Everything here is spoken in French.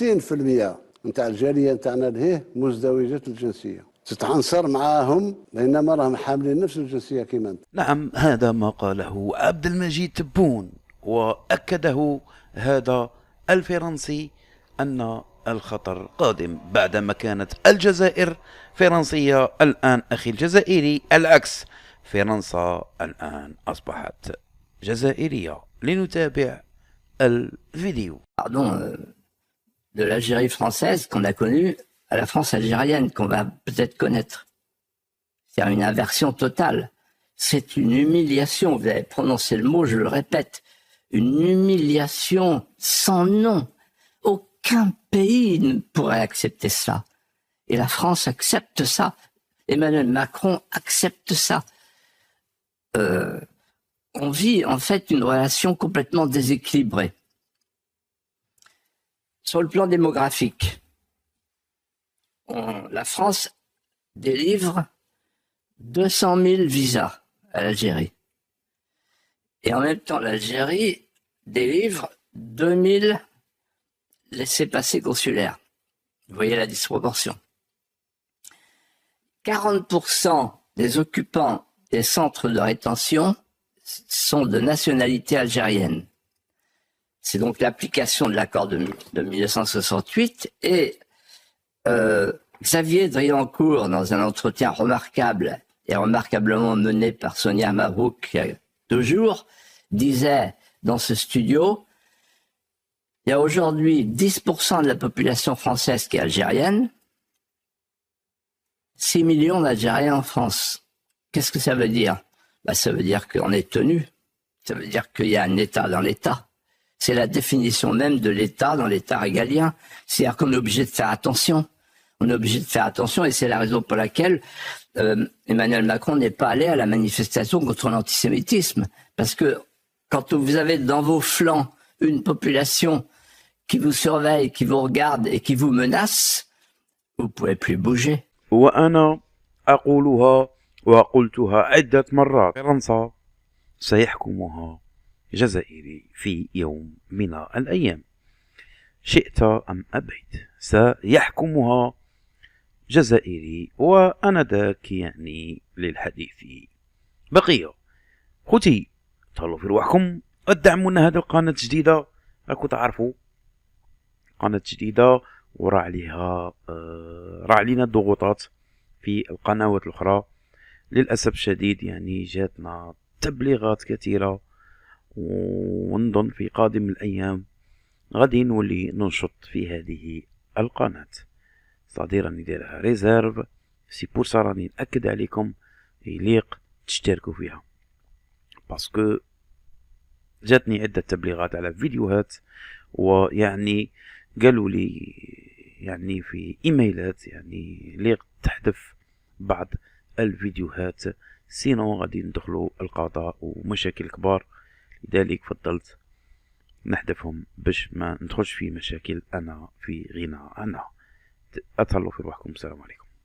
60% نتاع الجاليه نتاعنا لهيه مزدوجه الجنسيه، تتعنصر معاهم بينما راهم حاملين نفس الجنسيه كيما انت. نعم، هذا ما قاله عبد المجيد تبون، وأكده هذا الفرنسي أن الخطر قادم بعدما كانت الجزائر فرنسية. الآن أخي الجزائري العكس، فرنسا الآن أصبحت جزائرية. لنتابع الفيديو. Pardon, de l'Algérie française qu'on a connue à la France algérienne qu'on va peut-être connaître. C'est une inversion totale. C'est une humiliation. Vous avez prononcé le mot, je le répète. Une humiliation sans nom. Aucun pays ne pourrait accepter ça. Et la France accepte ça. Emmanuel Macron accepte ça. On vit en fait une relation complètement déséquilibrée. Sur le plan démographique, la France délivre 200 000 visas à l'Algérie. Et en même temps, l'Algérie délivre 2000 laissez-passer consulaires. Vous voyez la disproportion. 40% des occupants des centres de rétention sont de nationalité algérienne. C'est donc l'application de l'accord de 1968 et Xavier Driancourt, dans un entretien remarquable et remarquablement mené par Sonia Mabrouk il y a 2 jours, disait dans ce studio, il y a aujourd'hui 10% de la population française qui est algérienne, 6 millions d'Algériens en France. Qu'est-ce que ça veut dire? Ça veut dire qu'on est tenu, ça veut dire qu'il y a un État dans l'État. C'est la définition même de l'État dans l'État régalien. C'est-à-dire qu'on est obligé de faire attention. On est obligé de faire attention et c'est la raison pour laquelle Emmanuel Macron n'est pas allé à la manifestation contre l'antisémitisme. Parce que quand vous avez dans vos flancs une population qui vous surveille, qui vous regarde et qui vous menace, vous ne pouvez plus bouger. وأنا أقولها وقلتها عدة مرات، فرنسا سيحكمها جزائري في يوم من الأيام، شئت أم أبيت سيحكمها جزائري، وأنا ذاك يعني للحديث بقية. خوتي تهلاو في رواحكم، ادعمونا هذه القناة الجديدة، راكو تعرفوا قناة جديدة وراه علينا ضغوطات في القنوات الأخرى. للأسف الشديد يعني جاتنا تبليغات كثيرة، ونظن في قادم الأيام غادي نولي ننشط في هذه القناة، صدير راني دايرها ريزيرف، سي بور سا راني نأكد عليكم يليق تشتركوا فيها، باسكو جاتني عدة تبليغات على فيديوهات، ويعني قالوا لي يعني في ايميلات يعني ليق تحذف بعض الفيديوهات، سينو غادي ندخلوا القضاء ومشاكل كبار. لذلك فضلت نحذفهم باش ما ندخلش في مشاكل انا في غنى عنها. اتهلاو في روحكم، السلام عليكم.